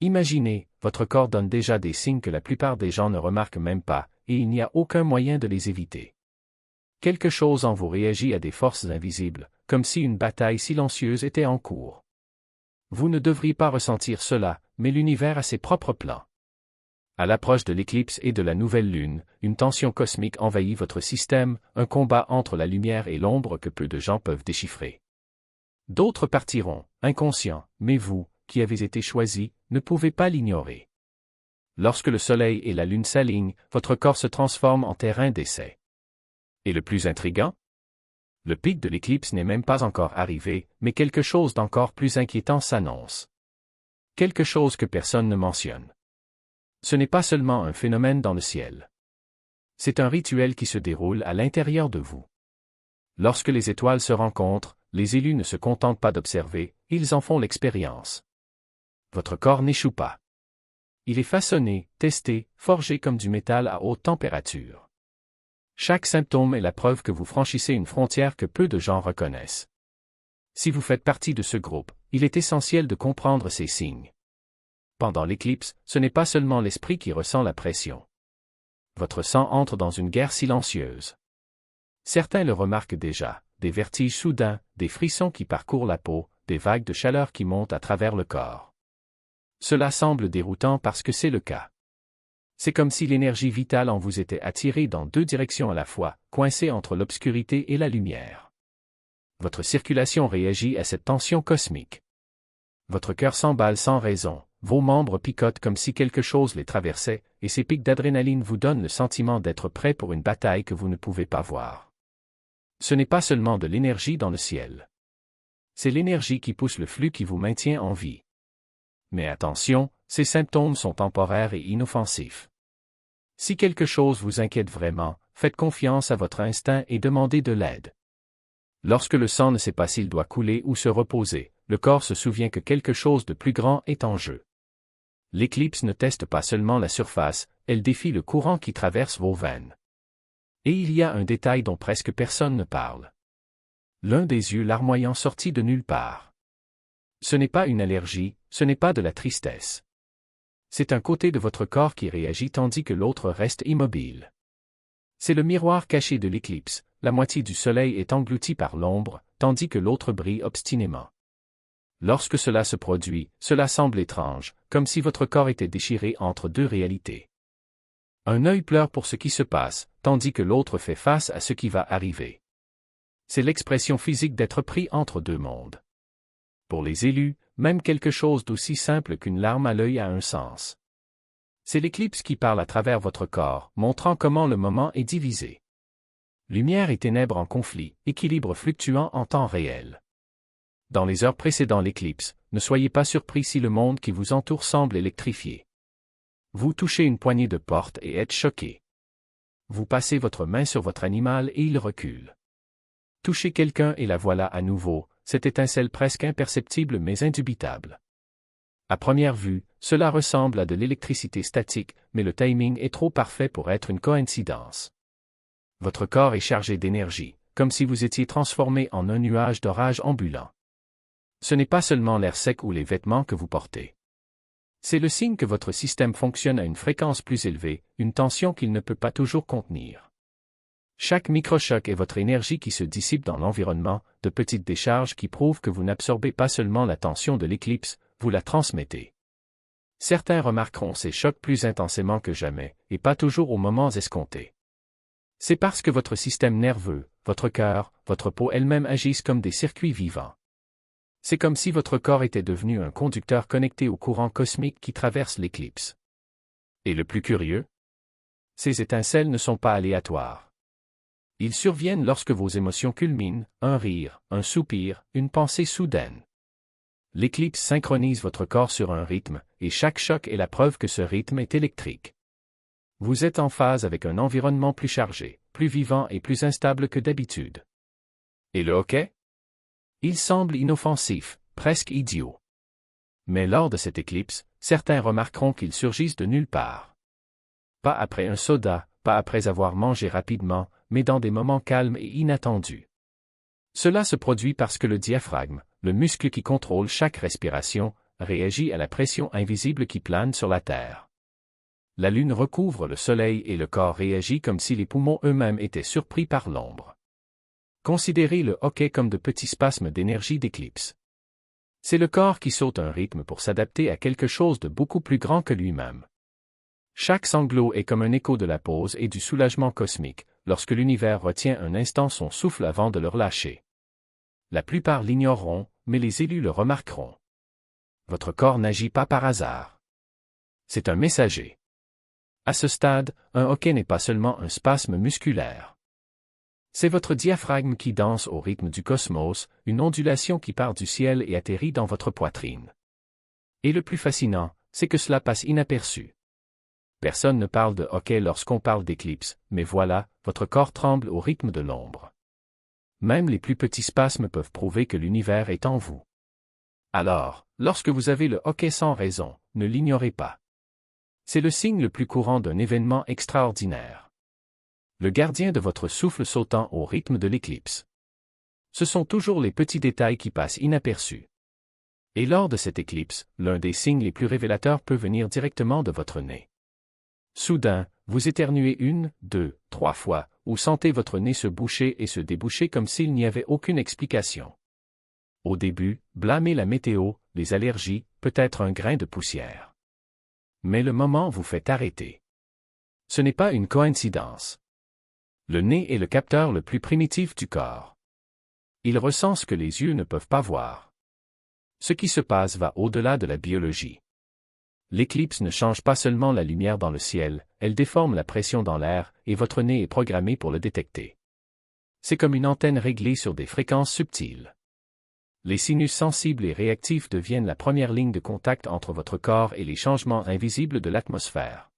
Imaginez, votre corps donne déjà des signes que la plupart des gens ne remarquent même pas, et il n'y a aucun moyen de les éviter. Quelque chose en vous réagit à des forces invisibles, comme si une bataille silencieuse était en cours. Vous ne devriez pas ressentir cela, mais l'univers a ses propres plans. À l'approche de l'éclipse et de la nouvelle lune, une tension cosmique envahit votre système, un combat entre la lumière et l'ombre que peu de gens peuvent déchiffrer. D'autres partiront, inconscients, mais vous, qui avez été choisis, ne pouvez pas l'ignorer. Lorsque le soleil et la lune s'alignent, votre corps se transforme en terrain d'essai. Et le plus intriguant? Le pic de l'éclipse n'est même pas encore arrivé, mais quelque chose d'encore plus inquiétant s'annonce. Quelque chose que personne ne mentionne. Ce n'est pas seulement un phénomène dans le ciel. C'est un rituel qui se déroule à l'intérieur de vous. Lorsque les étoiles se rencontrent, les élus ne se contentent pas d'observer, ils en font l'expérience. Votre corps n'échoue pas. Il est façonné, testé, forgé comme du métal à haute température. Chaque symptôme est la preuve que vous franchissez une frontière que peu de gens reconnaissent. Si vous faites partie de ce groupe, il est essentiel de comprendre ces signes. Pendant l'éclipse, ce n'est pas seulement l'esprit qui ressent la pression. Votre sang entre dans une guerre silencieuse. Certains le remarquent déjà, des vertiges soudains, des frissons qui parcourent la peau, des vagues de chaleur qui montent à travers le corps. Cela semble déroutant parce que c'est le cas. C'est comme si l'énergie vitale en vous était attirée dans deux directions à la fois, coincée entre l'obscurité et la lumière. Votre circulation réagit à cette tension cosmique. Votre cœur s'emballe sans raison, vos membres picotent comme si quelque chose les traversait, et ces pics d'adrénaline vous donnent le sentiment d'être prêt pour une bataille que vous ne pouvez pas voir. Ce n'est pas seulement de l'énergie dans le ciel. C'est l'énergie qui pousse le flux qui vous maintient en vie. Mais attention, ces symptômes sont temporaires et inoffensifs. Si quelque chose vous inquiète vraiment, faites confiance à votre instinct et demandez de l'aide. Lorsque le sang ne sait pas s'il doit couler ou se reposer, le corps se souvient que quelque chose de plus grand est en jeu. L'éclipse ne teste pas seulement la surface, elle défie le courant qui traverse vos veines. Et il y a un détail dont presque personne ne parle. L'un des yeux larmoyants sorti de nulle part. Ce n'est pas une allergie, ce n'est pas de la tristesse. C'est un côté de votre corps qui réagit tandis que l'autre reste immobile. C'est le miroir caché de l'éclipse, la moitié du soleil est engloutie par l'ombre, tandis que l'autre brille obstinément. Lorsque cela se produit, cela semble étrange, comme si votre corps était déchiré entre deux réalités. Un œil pleure pour ce qui se passe, tandis que l'autre fait face à ce qui va arriver. C'est l'expression physique d'être pris entre deux mondes. Pour les élus, même quelque chose d'aussi simple qu'une larme à l'œil a un sens. C'est l'éclipse qui parle à travers votre corps, montrant comment le moment est divisé. Lumière et ténèbres en conflit, équilibre fluctuant en temps réel. Dans les heures précédant l'éclipse, ne soyez pas surpris si le monde qui vous entoure semble électrifié. Vous touchez une poignée de porte et êtes choqué. Vous passez votre main sur votre animal et il recule. Touchez quelqu'un et la voilà à nouveau, cette étincelle presque imperceptible mais indubitable. À première vue, cela ressemble à de l'électricité statique, mais le timing est trop parfait pour être une coïncidence. Votre corps est chargé d'énergie, comme si vous étiez transformé en un nuage d'orage ambulant. Ce n'est pas seulement l'air sec ou les vêtements que vous portez. C'est le signe que votre système fonctionne à une fréquence plus élevée, une tension qu'il ne peut pas toujours contenir. Chaque microchoc est votre énergie qui se dissipe dans l'environnement, de petites décharges qui prouvent que vous n'absorbez pas seulement la tension de l'éclipse, vous la transmettez. Certains remarqueront ces chocs plus intensément que jamais, et pas toujours aux moments escomptés. C'est parce que votre système nerveux, votre cœur, votre peau elle-même agissent comme des circuits vivants. C'est comme si votre corps était devenu un conducteur connecté au courant cosmique qui traverse l'éclipse. Et le plus curieux? Ces étincelles ne sont pas aléatoires. Ils surviennent lorsque vos émotions culminent, un rire, un soupir, une pensée soudaine. L'éclipse synchronise votre corps sur un rythme, et chaque choc est la preuve que ce rythme est électrique. Vous êtes en phase avec un environnement plus chargé, plus vivant et plus instable que d'habitude. Et le hockey? Il semble inoffensif, presque idiot. Mais lors de cette éclipse, certains remarqueront qu'ils surgissent de nulle part. Pas après un soda, pas après avoir mangé rapidement, mais dans des moments calmes et inattendus. Cela se produit parce que le diaphragme, le muscle qui contrôle chaque respiration, réagit à la pression invisible qui plane sur la Terre. La Lune recouvre le Soleil et le corps réagit comme si les poumons eux-mêmes étaient surpris par l'ombre. Considérez le hockey comme de petits spasmes d'énergie d'éclipse. C'est le corps qui saute un rythme pour s'adapter à quelque chose de beaucoup plus grand que lui-même. Chaque sanglot est comme un écho de la pause et du soulagement cosmique, lorsque l'univers retient un instant son souffle avant de le relâcher. La plupart l'ignoreront, mais les élus le remarqueront. Votre corps n'agit pas par hasard. C'est un messager. À ce stade, un hockey n'est pas seulement un spasme musculaire. C'est votre diaphragme qui danse au rythme du cosmos, une ondulation qui part du ciel et atterrit dans votre poitrine. Et le plus fascinant, c'est que cela passe inaperçu. Personne ne parle de hockey lorsqu'on parle d'éclipse, mais voilà, votre corps tremble au rythme de l'ombre. Même les plus petits spasmes peuvent prouver que l'univers est en vous. Alors, lorsque vous avez le hockey sans raison, ne l'ignorez pas. C'est le signe le plus courant d'un événement extraordinaire. Le gardien de votre souffle sautant au rythme de l'éclipse. Ce sont toujours les petits détails qui passent inaperçus. Et lors de cette éclipse, l'un des signes les plus révélateurs peut venir directement de votre nez. Soudain, vous éternuez 1, 2, 3 fois, ou sentez votre nez se boucher et se déboucher comme s'il n'y avait aucune explication. Au début, blâmez la météo, les allergies, peut-être un grain de poussière. Mais le moment vous fait arrêter. Ce n'est pas une coïncidence. Le nez est le capteur le plus primitif du corps. Il ressent ce que les yeux ne peuvent pas voir. Ce qui se passe va au-delà de la biologie. L'éclipse ne change pas seulement la lumière dans le ciel, elle déforme la pression dans l'air, et votre nez est programmé pour le détecter. C'est comme une antenne réglée sur des fréquences subtiles. Les sinus sensibles et réactifs deviennent la première ligne de contact entre votre corps et les changements invisibles de l'atmosphère.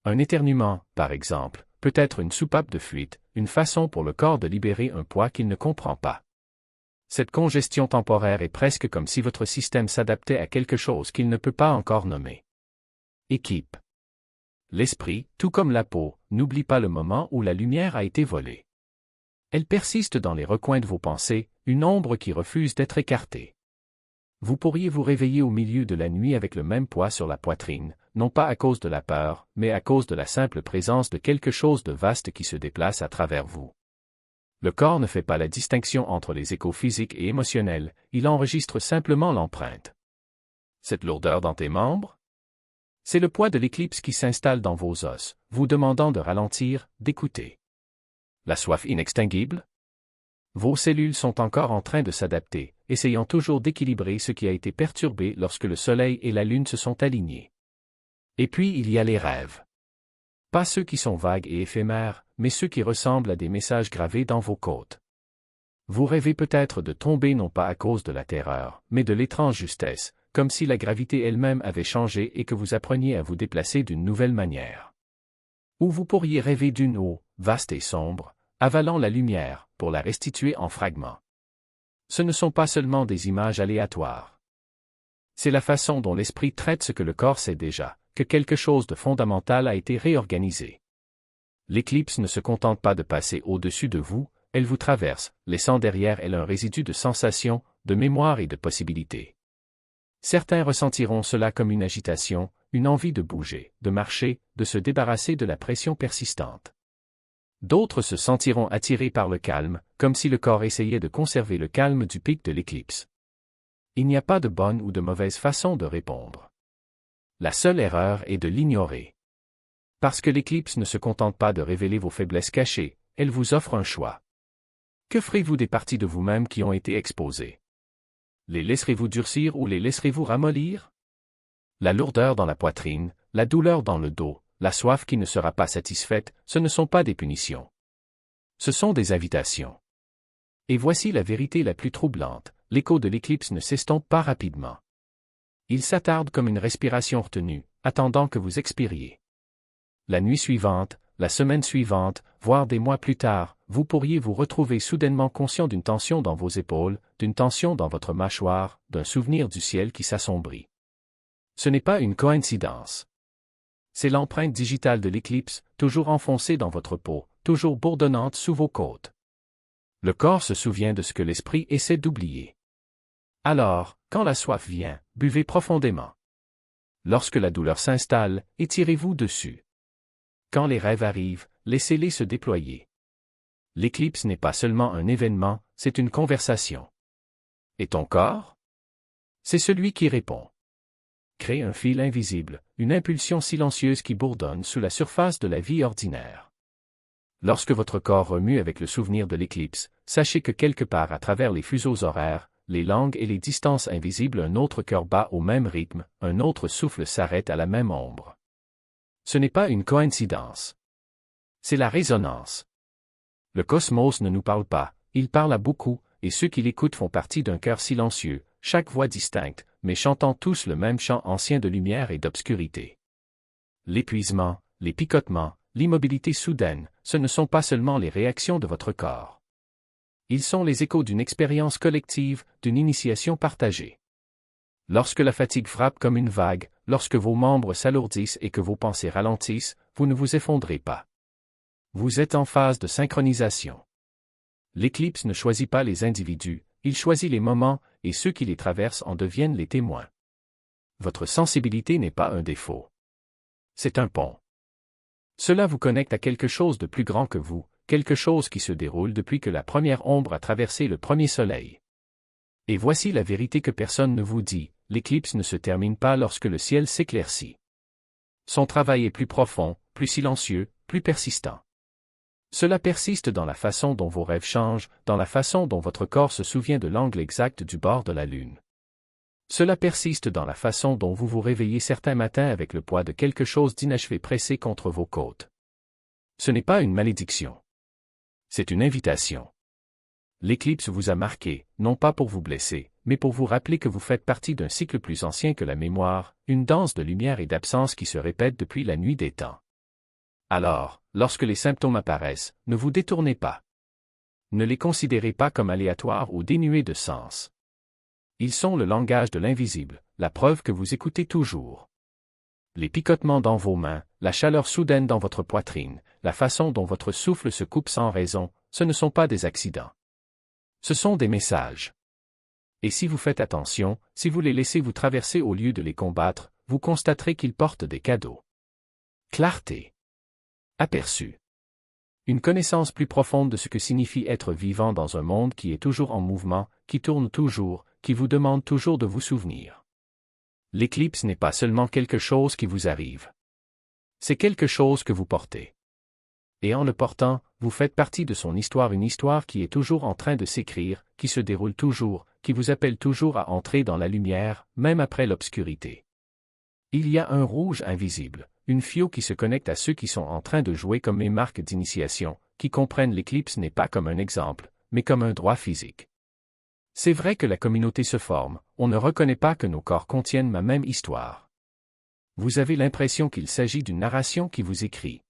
Un éternuement, par exemple, peut être une soupape de fuite, une façon pour le corps de libérer un poids qu'il ne comprend pas. Cette congestion temporaire est presque comme si votre système s'adaptait à quelque chose qu'il ne peut pas encore nommer. Équipe. L'esprit, tout comme la peau, n'oublie pas le moment où la lumière a été volée. Elle persiste dans les recoins de vos pensées, une ombre qui refuse d'être écartée. Vous pourriez vous réveiller au milieu de la nuit avec le même poids sur la poitrine, non pas à cause de la peur, mais à cause de la simple présence de quelque chose de vaste qui se déplace à travers vous. Le corps ne fait pas la distinction entre les échos physiques et émotionnels, il enregistre simplement l'empreinte. Cette lourdeur dans tes membres? C'est le poids de l'éclipse qui s'installe dans vos os, vous demandant de ralentir, d'écouter. La soif inextinguible? Vos cellules sont encore en train de s'adapter, essayant toujours d'équilibrer ce qui a été perturbé lorsque le Soleil et la Lune se sont alignés. Et puis il y a les rêves. Pas ceux qui sont vagues et éphémères, mais ceux qui ressemblent à des messages gravés dans vos côtes. Vous rêvez peut-être de tomber non pas à cause de la terreur, mais de l'étrange justesse, comme si la gravité elle-même avait changé et que vous appreniez à vous déplacer d'une nouvelle manière. Ou vous pourriez rêver d'une eau, vaste et sombre, avalant la lumière, pour la restituer en fragments. Ce ne sont pas seulement des images aléatoires. C'est la façon dont l'esprit traite ce que le corps sait déjà, que quelque chose de fondamental a été réorganisé. L'éclipse ne se contente pas de passer au-dessus de vous, elle vous traverse, laissant derrière elle un résidu de sensations, de mémoire et de possibilités. Certains ressentiront cela comme une agitation, une envie de bouger, de marcher, de se débarrasser de la pression persistante. D'autres se sentiront attirés par le calme, comme si le corps essayait de conserver le calme du pic de l'éclipse. Il n'y a pas de bonne ou de mauvaise façon de répondre. La seule erreur est de l'ignorer. Parce que l'éclipse ne se contente pas de révéler vos faiblesses cachées, elle vous offre un choix. Que ferez-vous des parties de vous-même qui ont été exposées? Les laisserez-vous durcir ou les laisserez-vous ramollir? La lourdeur dans la poitrine, la douleur dans le dos, la soif qui ne sera pas satisfaite, ce ne sont pas des punitions. Ce sont des invitations. Et voici la vérité la plus troublante, l'écho de l'éclipse ne s'estompe pas rapidement. Il s'attarde comme une respiration retenue, attendant que vous expiriez. La nuit suivante, la semaine suivante, voire des mois plus tard, vous pourriez vous retrouver soudainement conscient d'une tension dans vos épaules, d'une tension dans votre mâchoire, d'un souvenir du ciel qui s'assombrit. Ce n'est pas une coïncidence. C'est l'empreinte digitale de l'éclipse, toujours enfoncée dans votre peau, toujours bourdonnante sous vos côtes. Le corps se souvient de ce que l'esprit essaie d'oublier. Alors, quand la soif vient, buvez profondément. Lorsque la douleur s'installe, étirez-vous dessus. Quand les rêves arrivent, laissez-les se déployer. L'éclipse n'est pas seulement un événement, c'est une conversation. Et ton corps? C'est celui qui répond. Crée un fil invisible, une impulsion silencieuse qui bourdonne sous la surface de la vie ordinaire. Lorsque votre corps remue avec le souvenir de l'éclipse, sachez que quelque part à travers les fuseaux horaires, les langues et les distances invisibles, un autre cœur bat au même rythme, un autre souffle s'arrête à la même ombre. Ce n'est pas une coïncidence. C'est la résonance. Le cosmos ne nous parle pas, il parle à beaucoup, et ceux qui l'écoutent font partie d'un chœur silencieux, chaque voix distincte, mais chantant tous le même chant ancien de lumière et d'obscurité. L'épuisement, les picotements, l'immobilité soudaine, ce ne sont pas seulement les réactions de votre corps. Ils sont les échos d'une expérience collective, d'une initiation partagée. Lorsque la fatigue frappe comme une vague, lorsque vos membres s'alourdissent et que vos pensées ralentissent, vous ne vous effondrez pas. Vous êtes en phase de synchronisation. L'éclipse ne choisit pas les individus, il choisit les moments, et ceux qui les traversent en deviennent les témoins. Votre sensibilité n'est pas un défaut. C'est un pont. Cela vous connecte à quelque chose de plus grand que vous, quelque chose qui se déroule depuis que la première ombre a traversé le premier soleil. Et voici la vérité que personne ne vous dit, l'éclipse ne se termine pas lorsque le ciel s'éclaircit. Son travail est plus profond, plus silencieux, plus persistant. Cela persiste dans la façon dont vos rêves changent, dans la façon dont votre corps se souvient de l'angle exact du bord de la lune. Cela persiste dans la façon dont vous vous réveillez certains matins avec le poids de quelque chose d'inachevé pressé contre vos côtes. Ce n'est pas une malédiction. C'est une invitation. L'éclipse vous a marqué, non pas pour vous blesser, mais pour vous rappeler que vous faites partie d'un cycle plus ancien que la mémoire, une danse de lumière et d'absence qui se répète depuis la nuit des temps. Alors, lorsque les symptômes apparaissent, ne vous détournez pas. Ne les considérez pas comme aléatoires ou dénués de sens. Ils sont le langage de l'invisible, la preuve que vous écoutez toujours. Les picotements dans vos mains, la chaleur soudaine dans votre poitrine, la façon dont votre souffle se coupe sans raison, ce ne sont pas des accidents. Ce sont des messages. Et si vous faites attention, si vous les laissez vous traverser au lieu de les combattre, vous constaterez qu'ils portent des cadeaux. Clarté. Aperçu. Une connaissance plus profonde de ce que signifie être vivant dans un monde qui est toujours en mouvement, qui tourne toujours, qui vous demande toujours de vous souvenir. L'éclipse n'est pas seulement quelque chose qui vous arrive. C'est quelque chose que vous portez. Et en le portant, vous faites partie de son histoire, une histoire qui est toujours en train de s'écrire, qui se déroule toujours, qui vous appelle toujours à entrer dans la lumière, même après l'obscurité. Il y a un rouge invisible, une fio qui se connecte à ceux qui sont en train de jouer comme mes marques d'initiation, qui comprennent l'éclipse n'est pas comme un exemple, mais comme un droit physique. C'est vrai que la communauté se forme, on ne reconnaît pas que nos corps contiennent ma même histoire. Vous avez l'impression qu'il s'agit d'une narration qui vous écrit.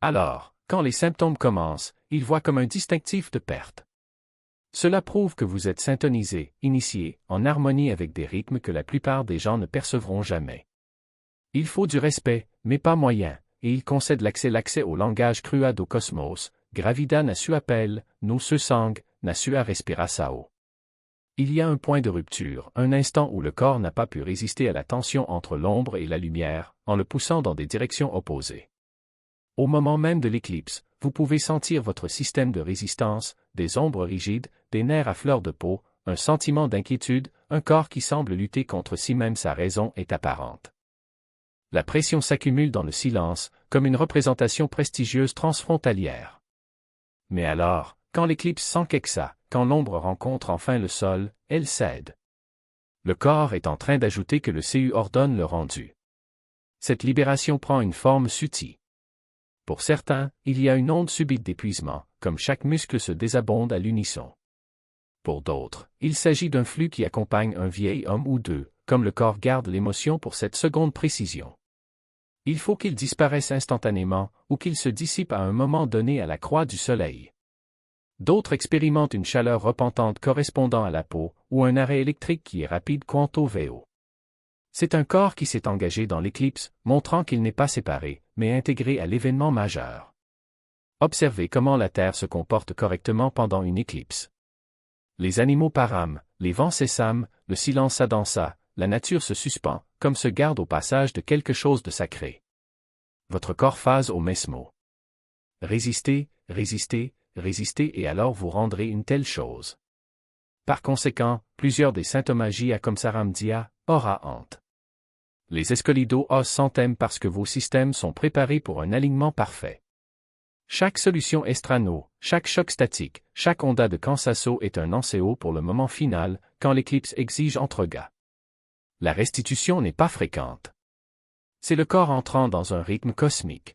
Alors, quand les symptômes commencent, ils voient comme un distinctif de perte. Cela prouve que vous êtes syntonisé, initié, en harmonie avec des rythmes que la plupart des gens ne percevront jamais. Il faut du respect, mais pas moyen, et il concède l'accès au langage cruad au cosmos, gravida na sua pelle, no se sang, na sua respirasao. Il y a un point de rupture, un instant où le corps n'a pas pu résister à la tension entre l'ombre et la lumière, en le poussant dans des directions opposées. Au moment même de l'éclipse, vous pouvez sentir votre système de résistance, des ombres rigides, des nerfs à fleur de peau, un sentiment d'inquiétude, un corps qui semble lutter contre si même sa raison est apparente. La pression s'accumule dans le silence, comme une représentation prestigieuse transfrontalière. Mais alors, quand l'éclipse s'enquexa, quand l'ombre rencontre enfin le sol, elle cède. Le corps est en train d'ajouter que le CU ordonne le rendu. Cette libération prend une forme subtile. Pour certains, il y a une onde subite d'épuisement, comme chaque muscle se désabonde à l'unisson. Pour d'autres, il s'agit d'un flux qui accompagne un vieil homme ou deux, comme le corps garde l'émotion pour cette seconde précision. Il faut qu'il disparaisse instantanément, ou qu'il se dissipe à un moment donné à la croix du soleil. D'autres expérimentent une chaleur repentante correspondant à la peau, ou un arrêt électrique qui est rapide quanto veo. C'est un corps qui s'est engagé dans l'éclipse, montrant qu'il n'est pas séparé, mais intégré à l'événement majeur. Observez comment la Terre se comporte correctement pendant une éclipse. Les animaux parament, les vents s'essament, le silence s'adansa, la nature se suspend, comme se garde au passage de quelque chose de sacré. Votre corps phase au mesmo. Résistez, résistez, résistez et alors vous rendrez une telle chose. Par conséquent, plusieurs des symptomagies comme Saramdia, ora hante. Les escolidos os s'entament parce que vos systèmes sont préparés pour un alignement parfait. Chaque solution estrano, chaque choc statique, chaque onda de Kansaso est un ancéo pour le moment final, quand l'éclipse exige entrega. La restitution n'est pas fréquente. C'est le corps entrant dans un rythme cosmique.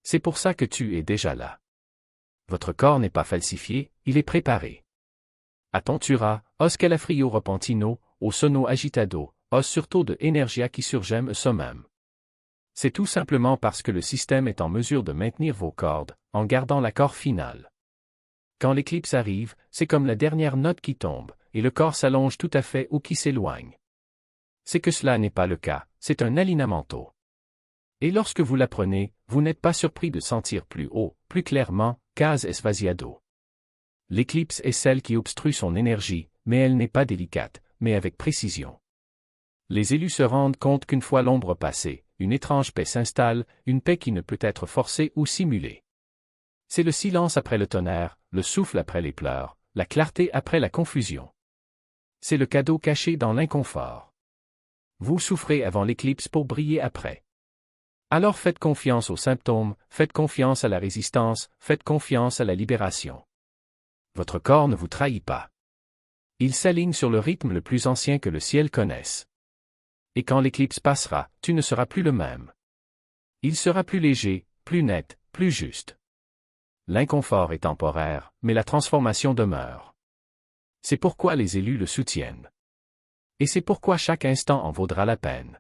C'est pour ça que tu es déjà là. Votre corps n'est pas falsifié, il est préparé. Attentura, os calafrio repentino, au sono agitado, os surtout de energia qui surgem somem. C'est tout simplement parce que le système est en mesure de maintenir vos cordes, en gardant l'accord final. Quand l'éclipse arrive, c'est comme la dernière note qui tombe, et le corps s'allonge tout à fait ou qui s'éloigne. C'est que cela n'est pas le cas, c'est un alignamento. Et lorsque vous l'apprenez, vous n'êtes pas surpris de sentir plus haut, plus clairement, cas esvaziado. L'éclipse est celle qui obstrue son énergie, mais elle n'est pas délicate, mais avec précision. Les élus se rendent compte qu'une fois l'ombre passée, une étrange paix s'installe, une paix qui ne peut être forcée ou simulée. C'est le silence après le tonnerre, le souffle après les pleurs, la clarté après la confusion. C'est le cadeau caché dans l'inconfort. Vous souffrez avant l'éclipse pour briller après. Alors faites confiance aux symptômes, faites confiance à la résistance, faites confiance à la libération. Votre corps ne vous trahit pas. Il s'aligne sur le rythme le plus ancien que le ciel connaisse. Et quand l'éclipse passera, tu ne seras plus le même. Il sera plus léger, plus net, plus juste. L'inconfort est temporaire, mais la transformation demeure. C'est pourquoi les élus le soutiennent. Et c'est pourquoi chaque instant en vaudra la peine.